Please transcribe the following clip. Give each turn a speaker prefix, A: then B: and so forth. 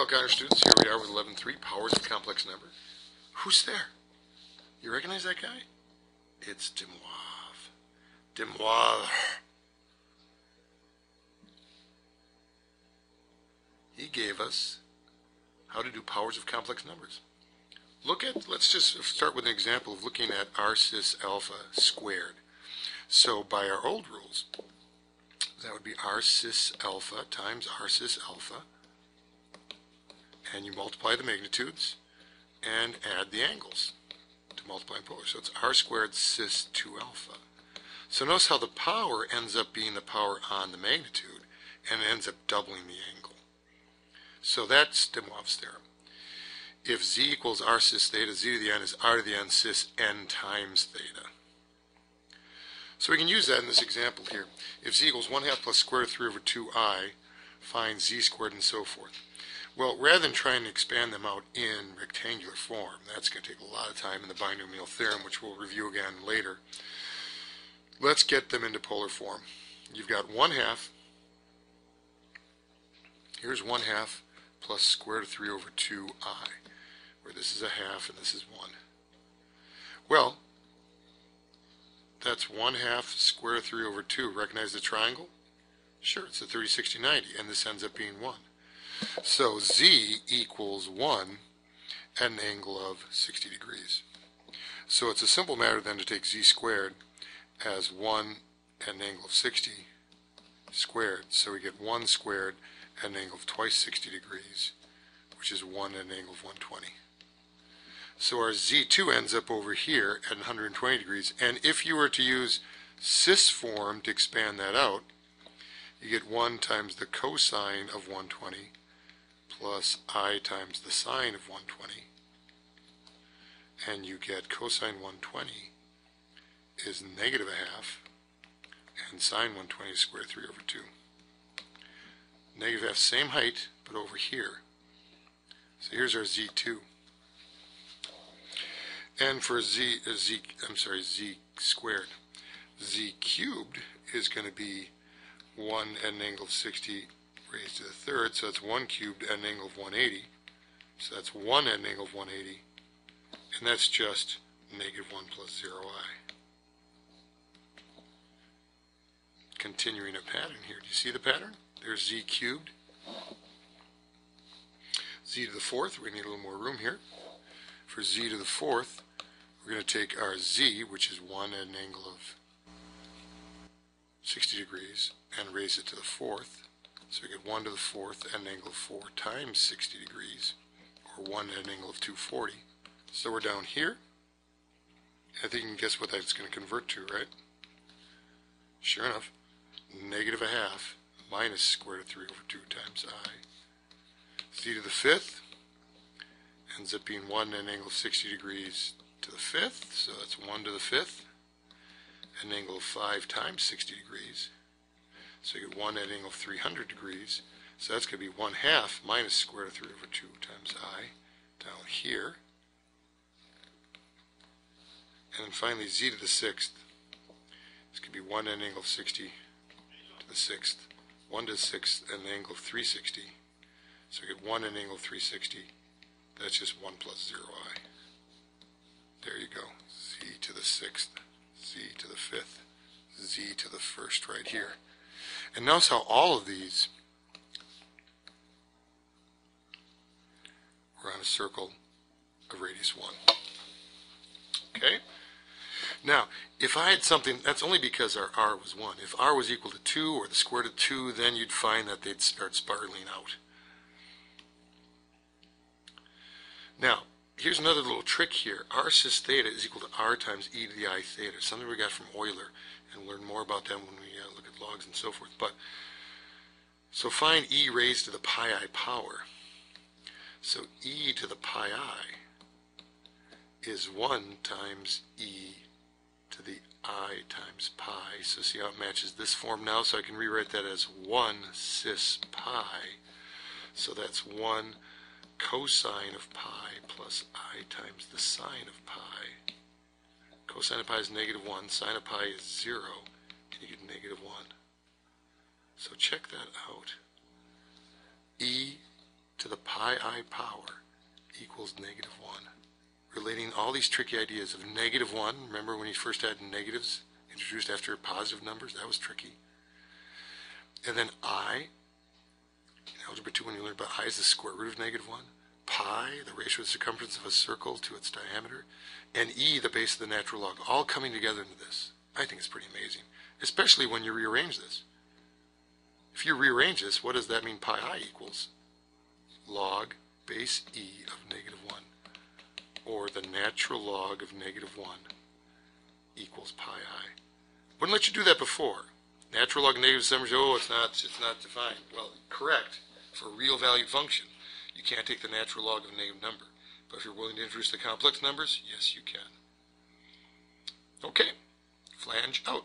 A: Calc Honors students, here we are with 11.3, Powers of Complex Number. Who's there? You recognize that guy? It's Demoivre. Demoivre. He gave us how to do powers of complex numbers. Let's just start with an example of looking at r cis alpha squared. So by our old rules, that would be r cis alpha times r cis alpha, and you multiply the magnitudes and add the angles to multiply and polar. So it's r squared cis 2 alpha. So notice how the power ends up being the power on the magnitude and ends up doubling the angle. So that's Demoivre's theorem. If z equals r cis theta, z to the n is r to the n cis n times theta. So we can use that in this example here. If z equals 1/2 plus square root of 3 over 2i, find z squared and so forth. Well, rather than trying to expand them out in rectangular form, that's going to take a lot of time in the binomial theorem, which we'll review again later. Let's get them into polar form. You've got 1/2. Here's 1/2 plus square root of 3 over 2i, where this is a half and this is 1. Well, that's 1/2 square root of 3 over 2. Recognize the triangle? Sure, it's a 30, 60, 90, and this ends up being 1. So z equals 1 at an angle of 60 degrees. So it's a simple matter then to take z squared as 1 at an angle of 60 squared. So we get 1 squared at an angle of twice 60 degrees, which is 1 at an angle of 120. So our z2 ends up over here at 120 degrees. And if you were to use cis form to expand that out, you get 1 times the cosine of 120 plus I times the sine of 120. And you get cosine 120 is negative a half, and sine 120 is square root of 3 over 2. Negative half, same height, but over here. So here's our z2. And for z squared, z cubed is going to be 1 at an angle of 60 raised to the third, so that's 1 cubed at an angle of 180. So that's 1 at an angle of 180, and that's just negative 1 plus 0i. Continuing a pattern here. Do you see the pattern? There's z cubed. Z to the fourth, we need a little more room here. For z to the fourth, we're going to take our z, which is 1 at an angle of 60 degrees, and raise it to the fourth. So we get 1 to the fourth at an angle of 4 times 60 degrees, or 1 at an angle of 240. So we're down here. I think you can guess what that's going to convert to, right? Sure enough, negative a half minus square root of 3 over 2 times I. Z to the fifth ends up being 1 at an angle of 60 degrees to the fifth, so that's 1 to the fifth at an angle of 5 times 60 degrees. So you get 1 at an angle of 300 degrees, so that's going to be 1/2 minus square root of 3 over 2 times I down here. And then finally z to the sixth, this could be 1 at an angle of 60 to the sixth, 1 to the sixth at an angle of 360. So we get 1 at an angle of 360. That's just 1 plus 0i. There you go. Z to the sixth, z to the fifth, z to the first right here. And notice how all of these were on a circle of radius 1. Okay? Now, if I had something, that's only because our r was 1. If r was equal to 2 or the square root of 2, then you'd find that they'd start spiraling out. Now, here's another little trick here. R cis theta is equal to r times e to the I theta, something we got from Euler, and we'll learn more about that when we look at logs and so forth. But so find e raised to the pi I power. So e to the pi I is 1 times e to the I times pi. So see how it matches this form now? So I can rewrite that as 1 cis pi. So that's 1 cosine of pi plus I times the sine of pi. Cosine of pi is negative 1, sine of pi is 0, and you get negative 1. So check that out. E to the pi I power equals negative 1. Relating all these tricky ideas of negative 1. Remember when you first had negatives introduced after positive numbers? That was tricky. And then I, in Algebra 2 when you learned about I is the square root of negative 1. Pi, the ratio of the circumference of a circle to its diameter. And E, the base of the natural log, all coming together into this. I think it's pretty amazing, especially when you rearrange this. If you rearrange this, what does that mean pi I equals? Log base E of negative 1, or the natural log of negative 1 equals pi I. Wouldn't let you do that before. Natural log of negative numbers, oh, it's not defined. Well, correct. For a real valued function, you can't take the natural log of a negative number. But if you're willing to introduce the complex numbers, yes, you can. Okay, flange out.